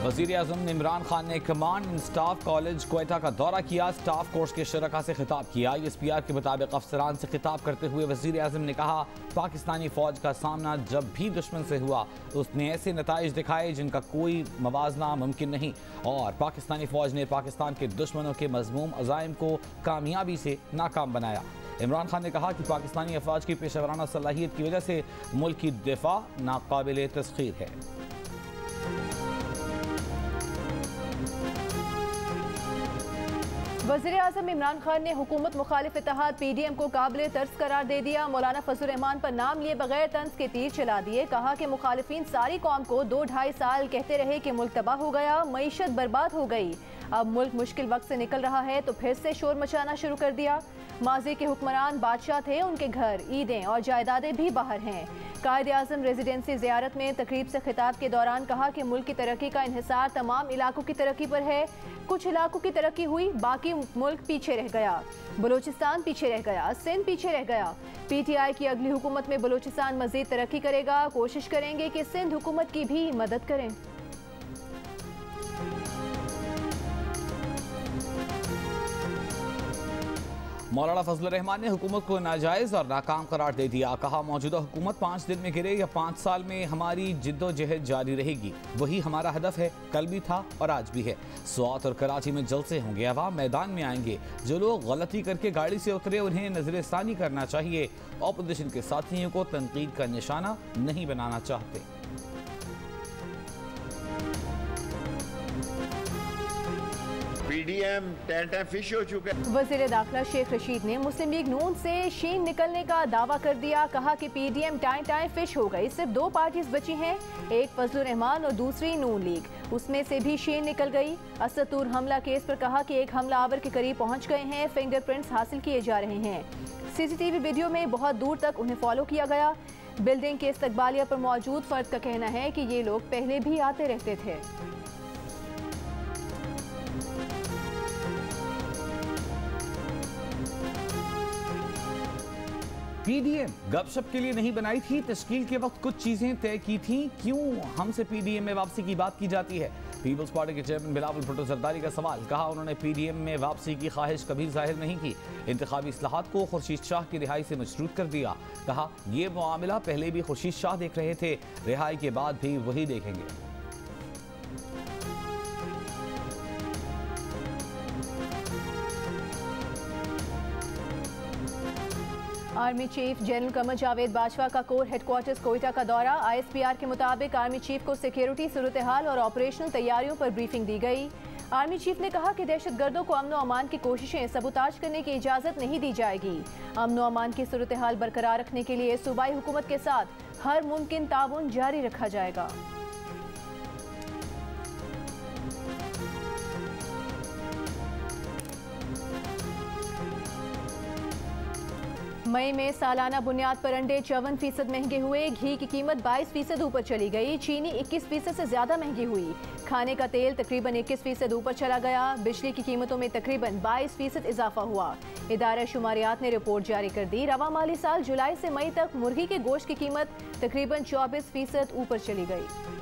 वज़ीर-ए-आज़म इमरान खान ने command and staff college Quetta का दौरा किया। स्टाफ कोर्स के शरका से खिताब किया। ISPR के मुताबिक अफसरान से खिताब करते हुए वज़ीर-ए-आज़म ने कहा, पाकिस्तानी फ़ौज का सामना जब भी दुश्मन से हुआ उसने ऐसे नताइज दिखाए जिनका कोई मवाजना मुमकिन नहीं, और पाकिस्तानी फ़ौज ने पाकिस्तान के दुश्मनों के मज़मूम अज़ाइम को कामयाबी से नाकाम बनाया। इमरान खान ने कहा कि पाकिस्तानी अफवाज की पेशेवराना सलाहियत की वजह से मुल्क की दिफा नाकाबिल तस्खीर है। वज़ीर-ए-आज़म इमरान खान ने हुकूमत मुखालिफ इत्तेहाद PDM को काबिल तर्स करार दे दिया। मौलाना फजल रहमान पर नाम लिए बगैर तंज के तीर चला दिए। कहा कि मुखालिफिन सारी कौम को 2-2.5 साल कहते रहे कि मुल्क तबाह हो गया, मईशत बर्बाद हो गई, अब मुल्क मुश्किल वक्त से निकल रहा है तो फिर से शोर मचाना शुरू कर दिया। माजी के हुक्मरान बादशाह थे, उनके घर, ईदें और जायदादें भी बाहर हैं। कायद-ए-आज़म रेजिडेंसी ज़ियारत में तकरीब से खिताब के दौरान कहा कि मुल्क की तरक्की का इन्हिसार तमाम इलाकों की तरक्की पर है। कुछ इलाकों की तरक्की हुई, बाकी मुल्क पीछे रह गया। बलूचिस्तान पीछे रह गया, सिंध पीछे रह गया। PTI की अगली हुकूमत में बलूचिस्तान मजीद तरक्की करेगा। कोशिश करेंगे कि सिंध हुकूमत की भी मदद करें। मौलाना फजल रहमान ने हुकूमत को नाजायज़ और नाकाम करार दे दिया। कहा, मौजूदा हुकूमत 5 दिन में गिरे या 5 साल में हमारी जिद्दोजहद जारी रहेगी, वही हमारा हदफ है, कल भी था और आज भी है। स्वात और कराची में जलसे होंगे, अवाम मैदान में आएंगे। जो लोग गलती करके गाड़ी से उतरे उन्हें नजरसानी करना चाहिए। ऑपोजिशन के साथियों को तनकीद का निशाना नहीं बनाना चाहते। PDM 10 फिश हो चुका है। वज़ीर दाखिला शेख रशीद ने मुस्लिम लीग नून से शीन निकलने का दावा कर दिया। कहा कि PDM टाइम फिश हो गई, सिर्फ 2 पार्टीज बची हैं, एक फजल रहमान और दूसरी नून लीग, उसमें से भी शीन निकल गई। असदुर हमला केस पर कहा कि एक हमलावर के करीब पहुंच गए हैं, फिंगरप्रिंट्स हासिल किए जा रहे हैं। CCTV वीडियो में बहुत दूर तक उन्हें फॉलो किया गया। बिल्डिंग के इस्तकबालिया पर मौजूद फर्द का कहना है कि ये लोग पहले भी आते रहते थे। PDM गपशप के लिए नहीं बनाई थी, तश्कील के वक्त कुछ चीजें तय की थी, क्यों हमसे PDM में वापसी की बात की जाती है? पीपल्स पार्टी के चेयरमैन बिलावल भुट्टो जरदारी का सवाल। कहा, उन्होंने PDM में वापसी की ख्वाहिश कभी जाहिर नहीं की। इंतखाबी इस्लाहात को खुर्शीद शाह की रिहाई से मशरूत कर दिया। कहा, यह मामला पहले भी खुर्शीद शाह देख रहे थे, रिहाई के बाद भी वही देखेंगे। Army chief general Qamar Javed Bajwa का कोर हेडक्वार्टर्स कोयटा का दौरा। ISPR के मुताबिक आर्मी चीफ को सिक्योरिटी सूरत हाल और ऑपरेशनल तैयारियों पर ब्रीफिंग दी गई। आर्मी चीफ ने कहा कि दहशतगर्दों को अमन व अमान की कोशिशें सबूताज करने की इजाज़त नहीं दी जाएगी। अमन व अमान की सूरत हाल बरकरार रखने के लिए सूबाई हुकूमत के साथ हर मुमकिन ताउन जारी रखा जाएगा। मई में सालाना बुनियाद पर अंडे 54% महंगे हुए। घी की कीमत 22% ऊपर चली गई। चीनी 21% से ज्यादा महंगी हुई। खाने का तेल तकरीबन 21% ऊपर चला गया। बिजली की कीमतों में तकरीबन 22% इजाफा हुआ। इदारा शुमारियात ने रिपोर्ट जारी कर दी। रवा माली साल जुलाई से मई तक मुर्गी के गोश्त की कीमत तकरीबन 24% ऊपर चली गई।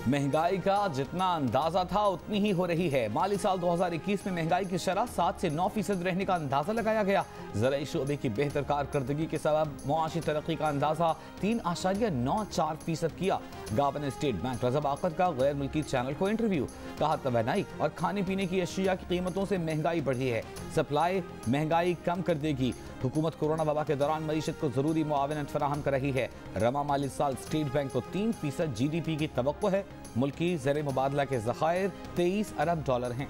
महंगाई का जितना अंदाजा था उतनी ही हो रही है। माली साल 2021 में महंगाई की शरह 7 से 9% रहने का अंदाजा लगाया गया। ज़राई शोबे की बेहतर कारकर्दगी के सबब मुआशी तरक्की का अंदाजा 3.94% किया। गवर्नर स्टेट बैंक रज़ा बाक़र का गैर मुल्की चैनल को इंटरव्यू। कहा, तवानाई और खाने पीने की अशिया की कीमतों से महंगाई बढ़ी है, सप्लाई महंगाई कम कर देगी। हुकूमत कोरोना वबा के दौरान मईशत को जरूरी मुआवनत फराहम कर रही है। रमा माली साल स्टेट बैंक को 3% GDP की तवक्को है। मुल्की ज़र मुबादला के ज़खायर $23 अरब हैं।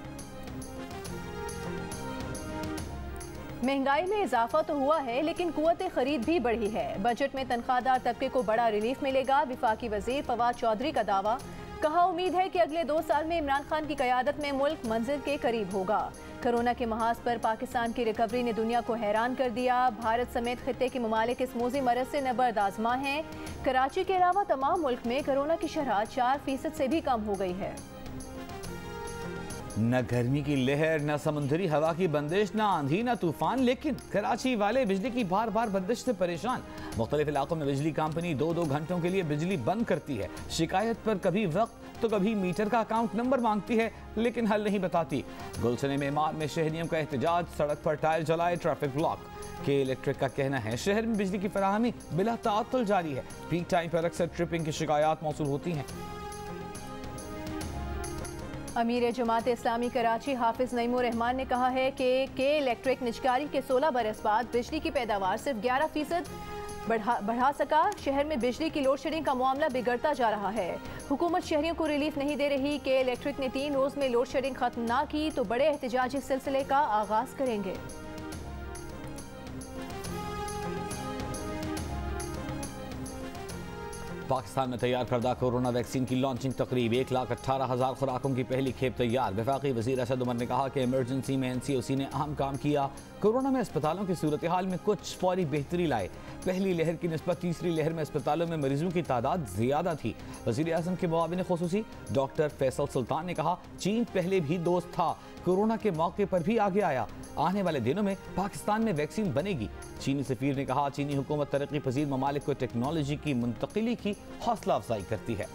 महंगाई में इजाफा तो हुआ है, लेकिन कुव्वत खरीद भी बढ़ी है। बजट में तनख्वाहदार तबके को बड़ा रिलीफ मिलेगा। विफाकी वजीर फवाद चौधरी का दावा। कहा, उम्मीद है कि अगले 2 साल में इमरान खान की क़यादत में मुल्क मंजिल के करीब होगा। कोरोना के महाज पर पाकिस्तान की रिकवरी ने दुनिया को हैरान कर दिया। भारत समेत खित्ते के ममालिक इस मोज़ी मरज़ से नबर्द आज़मा हैं। कराची के अलावा तमाम मुल्क में कोरोना की शरह 4% से भी कम हो गई है। न गर्मी की लहर, न समुद्री हवा की बंदिश, न आंधी, न तूफान, लेकिन कराची वाले बिजली की बार बार बंदिश से परेशान। मुख्तलिफ इलाकों में बिजली कंपनी 2-2 घंटों के लिए बिजली बंद करती है। शिकायत पर कभी वक्त तो कभी मीटर का अकाउंट नंबर मांगती है, लेकिन हल नहीं बताती। गुलशन मेमार में शहरियों का एहतजाज, सड़क पर टायर जलाए, ट्रैफिक ब्लॉक। के इलेक्ट्रिक का कहना है शहर में बिजली की फराहमी बिला ताअत्तुल जारी है। पीक टाइम पर अक्सर ट्रिपिंग की शिकायत मौसूल होती हैं। अमीर जमात इस्लामी कराची हाफिज नईमुर रहमान ने कहा है कि के इलेक्ट्रिक निजकारी के 16 बरस बाद बिजली की पैदावार सिर्फ 11% बढ़ा सका। शहर में बिजली की लोड शेडिंग का मामला बिगड़ता जा रहा है। हुकूमत शहरियों को रिलीफ नहीं दे रही। के इलेक्ट्रिक ने 3 रोज में लोड शेडिंग खत्म ना की तो बड़े एहतजाजी सिलसिले का आगाज करेंगे। पाकिस्तान में तैयार करदा कोरोना वैक्सीन की लॉन्चिंग तकरीब, 1,18,000 खुराकों की पहली खेप तैयार। वफाकी वज़ीर असद उमर ने कहा कि इमरजेंसी में NCOC ने अहम काम किया। कोरोना में अस्पतालों की सूरत हाल में कुछ फौरी बेहतरी लाए। पहली लहर की निस्बत तीसरी लहर में अस्पतालों में मरीजों की तादाद ज्यादा थी। वज़ीर आज़म के मुआविन खुसूसी डॉक्टर फैसल सुल्तान ने कहा चीन पहले भी दोस्त था, कोरोना के मौके पर भी आगे आया। आने वाले दिनों में पाकिस्तान में वैक्सीन बनेगी। चीनी सफीर ने कहा चीनी हुकूमत तरक्की पजीर ममालिक को टेक्नोलॉजी की मुंतकिली की हौसला अफजाई करती है।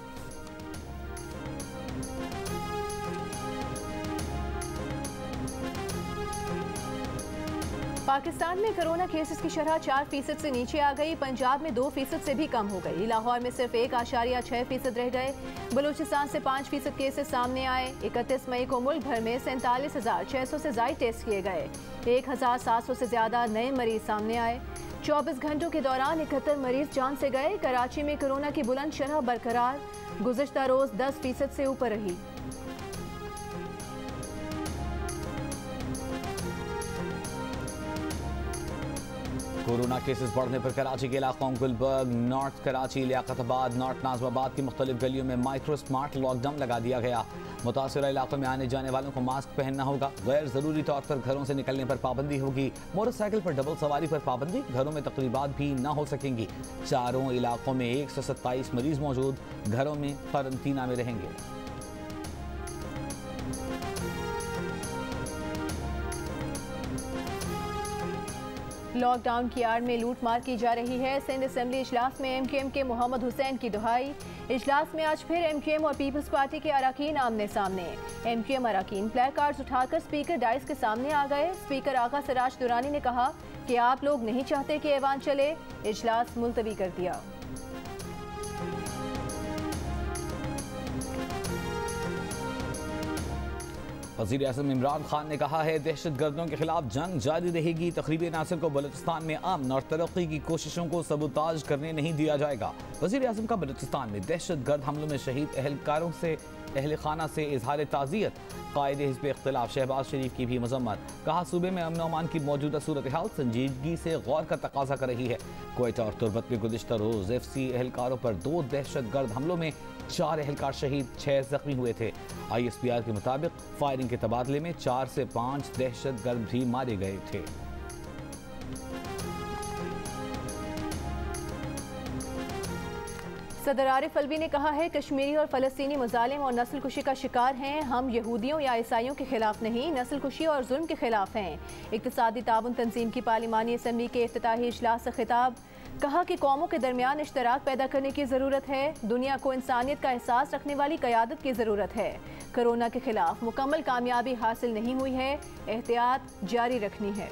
पाकिस्तान में कोरोना केसेस की शरह 4% से नीचे आ गई। पंजाब में 2% से भी कम हो गई। लाहौर में सिर्फ 1.6% रह गए। बलूचिस्तान से 5% केसेस सामने आए। 31 मई को मुल्क भर में 47,600 से ज्यादा टेस्ट किए गए। 1,700 से ज्यादा नए मरीज सामने आए। 24 घंटों के दौरान 71 मरीज जान से गए। कराची में कोरोना की बुलंद शरह बरकरार, गुज़िश्ता रोज 10% से ऊपर रही। कोरोना केसेस बढ़ने पर कराची के इलाकों गुलबर्ग, नॉर्थ कराची, लियाकताबाद, नॉर्थ नाजमाबाद की मुख्तलिफ गलियों में माइक्रो स्मार्ट लॉकडाउन लगा दिया गया। मुतासरा इलाकों में आने जाने वालों को मास्क पहनना होगा। गैर ज़रूरी तौर पर घरों से निकलने पर पाबंदी होगी। मोटरसाइकिल पर डबल सवारी पर पाबंदी। घरों में तकरीबात भी न हो सकेंगी। चारों इलाकों में 127 मरीज मौजूद घरों में क्वारंटीना में रहेंगे। लॉकडाउन की आड़ में लूटमार की जा रही है। सिंध असेंबली इजलास में MQM के मोहम्मद हुसैन की दुहाई। इजलास में आज फिर MQM और पीपल्स पार्टी के अरकान आमने सामने। MQM अरकान प्ले कार्ड्स उठाकर स्पीकर डाइस के सामने आ गए। स्पीकर आगा सिराज दुरानी ने कहा कि आप लोग नहीं चाहते कि ऐवान चले, इजलास मुलतवी कर दिया। वज़ीर आज़म इमरान खान ने कहा है दहशत गर्दों के खिलाफ जंग जारी रहेगी। तकरीबी नासिर को बलूचिस्तान में अमन और तरक्की की कोशिशों को सबूताज करने नहीं दिया जाएगा। वज़ीर आज़म का बलूचिस्तान में दहशत गर्द हमलों में शहीद अहलकारों से अहल खाना से इजहार ताज़ियत। कायद हिज़्ब इख्तिलाफ शहबाज शरीफ की भी मजम्मत। कहा सूबे में अमन अमान की मौजूदा सूरत हाल संजीदगी से गौर का तकाजा कर रही है। क्वेटा और तुर्बत में गुज़िश्ता रोज़ FC एहलकारों पर 2 दहशत गर्द हमलों में 4 एहलकार शहीद, 6 जख्मी हुए थे। ISPR के मुताबिक फायरिंग के तबादले में 4 से 5 दहशत गर्द भी मारे गए थे। सदर आरिफ अलवी ने कहा है कश्मीरी और फ़लस्तीनी मुजालिम और नस्ल कुशी का शिकार हैं। हम यहूदियों या ईसाइयों के खिलाफ नहीं, नस्ल कुशी और जुल्म के खिलाफ हैं। इक़्तिसादी ताउन तंजीम की पार्लिमानी असम्बली के इफ्तिताही इजलास से खिताब। कहा कि कौमों के दरमियान इश्तराक पैदा करने की ज़रूरत है। दुनिया को इंसानियत का एहसास रखने वाली क़यादत की ज़रूरत है। कोरोना के खिलाफ मुकम्मल कामयाबी हासिल नहीं हुई है, एहतियात जारी रखनी है।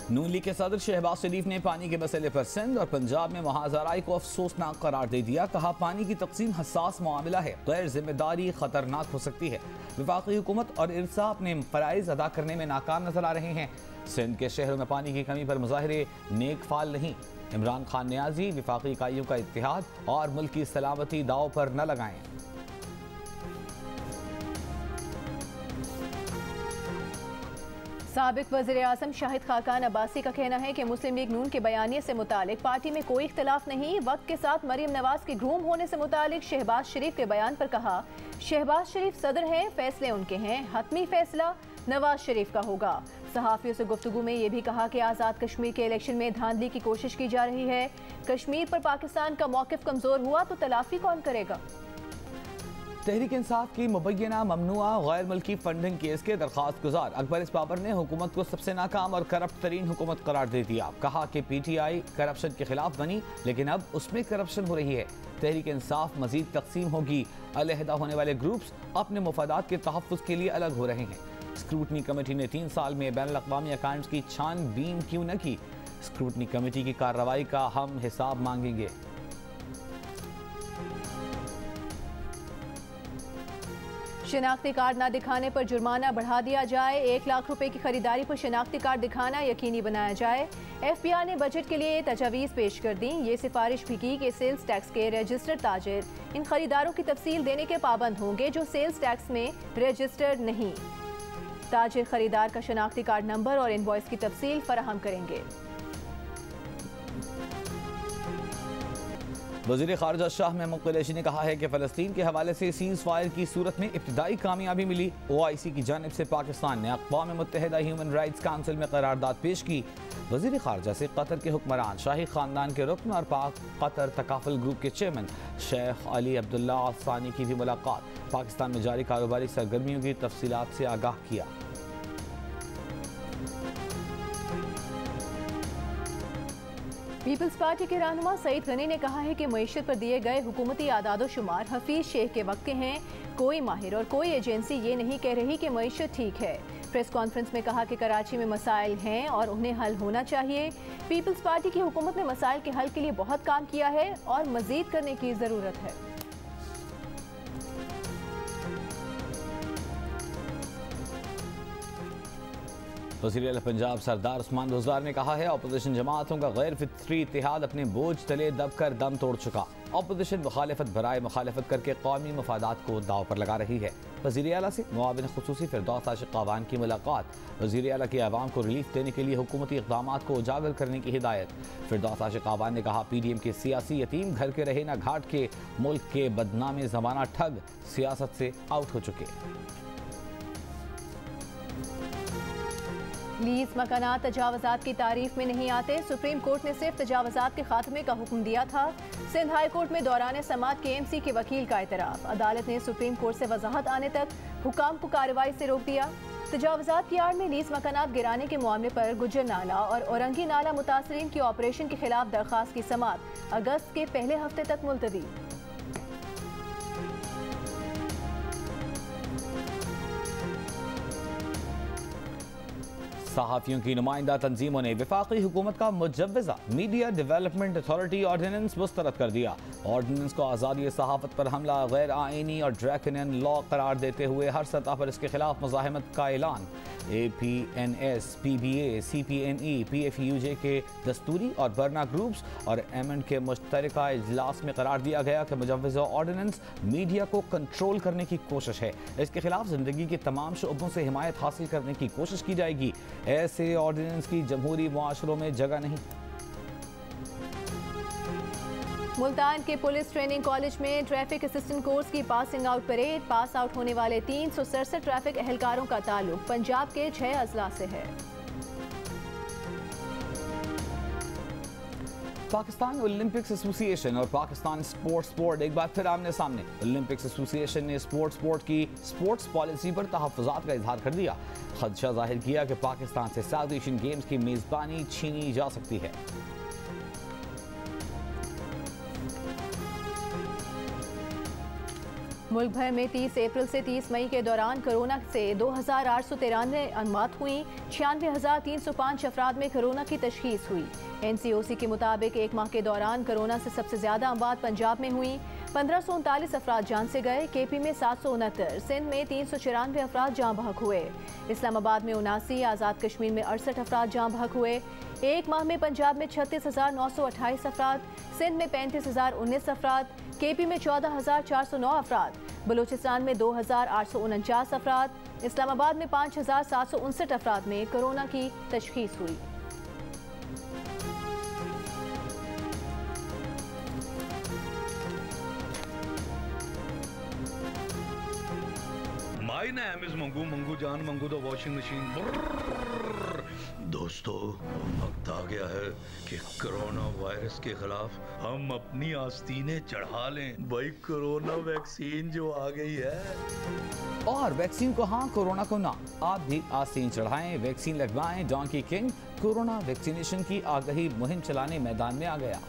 नून लीग के सदर शहबाज शरीफ ने पानी के मसले पर सिंध और पंजाब में महाजराई को अफसोसनाक करार दे दिया। कहा पानी की तकसीम हसास मामला है, गैर जिम्मेदारी खतरनाक हो सकती है। वफाकी हुकूमत और इरसा अपने फराइज अदा करने में नाकाम नजर आ रहे हैं। सिंध के शहरों में पानी की कमी पर मुजाहिरे नेक फाल नहीं। इमरान खान न्याजी वफाकी इकाइयों का इत्तेहाद और मुल्क की सलामती दाव पर न लगाएं। साबिक वज़ीर आज़म शाहिद खाकान अब्बासी का कहना है कि मुस्लिम लीग नून के बयानिए से मुतालिक पार्टी में कोई इख्तलाफ नहीं। वक्त के साथ मरीम नवाज के ग्रूम होने से मुतालिक शहबाज शरीफ के बयान पर कहा शहबाज शरीफ सदर हैं, फैसले उनके हैं, हतमी फैसला नवाज शरीफ का होगा। सहाफ़ियों से गुफ्तगू में ये भी कहा कि आज़ाद कश्मीर के इलेक्शन में धांधली की कोशिश की जा रही है। कश्मीर पर पाकिस्तान का मौक़िफ़ कमज़ोर हुआ तो तलाफ़ी कौन करेगा। तहरीक इंसाफ की मुबैना ममनुआ गैर मुल्की फंडिंग केस के दरख्वास्त गुजार अकबर इस बाबर ने हुकूमत को सबसे नाकाम और करप्ट तरीन हुकूमत करार दे दिया। कहा कि PTI करप्शन के खिलाफ बनी लेकिन अब उसमें करप्शन हो रही है। तहरीक इंसाफ मजीद तकसीम होगी। अलहदा होने वाले ग्रुप्स अपने मुफादात के तहफ़्फ़ुज़ के लिए अलग हो रहे हैं। स्क्रूटनी कमेटी ने 3 साल में बैनुल-अक़वामी अकाउंट्स की छानबीन क्यों न की? स्क्रूटनी कमेटी की कार्रवाई का हम हिसाब मांगेंगे। शनाख्ती कार्ड न दिखाने पर जुर्माना बढ़ा दिया जाए। 1 लाख रुपए की खरीदारी पर शनाख्ती कार्ड दिखाना यकीनी बनाया जाए। FBI ने बजट के लिए तजावीज़ पेश कर दी। ये सिफारिश भी की कि सेल्स टैक्स के रजिस्टर्ड ताजिर इन खरीदारों की तफसील देने के पाबंद होंगे जो सेल्स टैक्स में रजिस्टर्ड नहीं। ताजिर खरीदार का शनाख्ती कार्ड नंबर और इनवॉइस की तफसील फराहम करेंगे। वज़ीर ख़ारिजा शाह महमूद कुरैशी ने कहा है कि फ़लस्तीन के हवाले से सीज़ फायर की सूरत में इब्तिदाई कामयाबी मिली। OIC की जानिब से पाकिस्तान ने अक़वाम मुत्तहिदा ह्यूमन राइट्स काउंसिल में करारदाद पेश की। वज़ीर ख़ारिजा से कतर के हुक्मरान, शाही ख़ानदान के रुकन और पाक कतर तकाफुल ग्रुप के चेयरमैन शेख अली अब्दुल्ला अल सानी की भी मुलाकात। पाकिस्तान में जारी कारोबारी सरगर्मियों की तफसीलात से आगाह किया। पीपल्स पार्टी के रहनुमा सईद गनी ने कहा है कि मईशत पर दिए गए हुकूमती आदादो शुमार हफीज शेख के वक्त के हैं। कोई माहिर और कोई एजेंसी ये नहीं कह रही कि मईशत ठीक है। प्रेस कॉन्फ्रेंस में कहा कि कराची में मसाइल हैं और उन्हें हल होना चाहिए। पीपल्स पार्टी की हुकूमत ने मसाइल के हल के लिए बहुत काम किया है और मजीद करने की ज़रूरत है। वज़ीर आला पंजाब सरदार उस्मान बुज़दार ने कहा है अपोजिशन जमातों का गैर फित्री इत्तेहाद अपने बोझ तले दबकर दम तोड़ चुका। अपोजिशन मुखालफत बराए मुखालफत करके कौमी मफादात को दाव पर लगा रही है। वज़ीर आला से मुआविन खुसूसी फिरदौस आशिक़ अवान की मुलाकात। वज़ीर आला की आवाम को रिलीफ देने के लिए हुकूमती इक़दामात को उजागर करने की हिदायत। फिरदौस आशिक़ अवान ने कहा PDM के सियासी यतीम घर के रहे न घाट के, मुल्क के बदनामे ज़माना ठग सियासत से आउट हो चुके। लीज मकानात तजावज़ात की तारीफ में नहीं आते। सुप्रीम कोर्ट ने सिर्फ तजावज़ात के खात्मे का हुक्म दिया था। सिंध हाई कोर्ट में दौरान समाअत KMC के वकील का एतराफ़। अदालत ने सुप्रीम कोर्ट से वजाहत आने तक हुकाम को कार्रवाई से रोक दिया। तजावज़ात की आड़ में लीज मकानात गिराने के मामले पर गुज्जर नाला और औरंगी नाला मुतासरीन की ऑपरेशन के खिलाफ दरख्वास्त की समाअत अगस्त के पहले हफ्ते तक मुलतवी। सहाफ़ियों की नुमाइंदा तंजीमों ने वफाकी हुकूमत का मुजव्वज़ा मीडिया डेवलपमेंट अथॉरिटी ऑर्डिनेंस मुस्तरद कर दिया। ऑर्डिनेंस को आज़ादी सहाफ़त पर हमला, गैर आइनी और ड्रैकनियन लॉ करार देते हुए हर सतह पर इसके खिलाफ मुज़ाहिमत का ऐलान। APNS, PBA, CPNE, PFUJ के दस्तूरी और बरना ग्रुप्स और एमएंड के मुश्तरका इजलास में करार दिया गया कि मुजव्वज़ा ऑर्डिनेंस मीडिया को कंट्रोल करने की कोशिश है। इसके खिलाफ ज़िंदगी के तमाम शोबों से हिमायत हासिल करने की कोशिश की जाएगी। ऐसे ऑर्डिनेंस की जमहूरी मुआशरों में जगह नहीं। मुल्तान के पुलिस ट्रेनिंग कॉलेज में ट्रैफिक असिस्टेंट कोर्स की passing out parade. Pass out होने वाले 367 ट्रैफिक एहलकारों का ताल्लुक पंजाब के 6 अजला से है। पाकिस्तान ओलंपिक्स एसोसिएशन और पाकिस्तान स्पोर्ट्स बोर्ड एक बार फिर आमने सामने। ओलंपिक्स एसोसिएशन ने स्पोर्ट्स बोर्ड की स्पोर्ट्स पॉलिसी पर तहफ़्फ़ुज़ात का इजहार कर दिया। खदशा जाहिर किया कि पाकिस्तान से साउथ एशियन गेम्स की मेज़बानी छीनी जा सकती है। मुल्क भर में 30 अप्रैल से 30 मई के दौरान कोरोना से 2893 अनमात हुई। 96,305 अफराद में कोरोना की तशखीस हुई। NCOC के मुताबिक एक माह के दौरान कोरोना से सबसे ज्यादा अमवात पंजाब में हुई। 1539 अफराद जान से गए। KP में 769, सिंध में 394 अफराद जाँ बहक हुए। इस्लामाबाद में 79, आज़ाद कश्मीर में 68 अफराद जाँ बहक हुए। एक माह में पंजाब में 36,928 अफराद, सिंध में 35,019 अफराद, KP में 14,409 अफराद, बलूचिस्तान में 2,849 अफराद, इस्लामाबाद में 5,759 अफराद में कोरोना की तशखीस हुई। माई ना एमिज मंगू मंगू जान मंगू तो वॉशिंग मशीन दोस्तों, वक्त आ गया है कि कोरोना वायरस के खिलाफ हम अपनी आस्तीनें चढ़ा लें। भाई कोरोना वैक्सीन जो आ गई है। और वैक्सीन को हाँ, कोरोना को ना। आप भी आस्तीन चढ़ाएं, वैक्सीन लगवाएं। डोंकी किंग कोरोना वैक्सीनेशन की आगाही मुहिम चलाने मैदान में आ गया।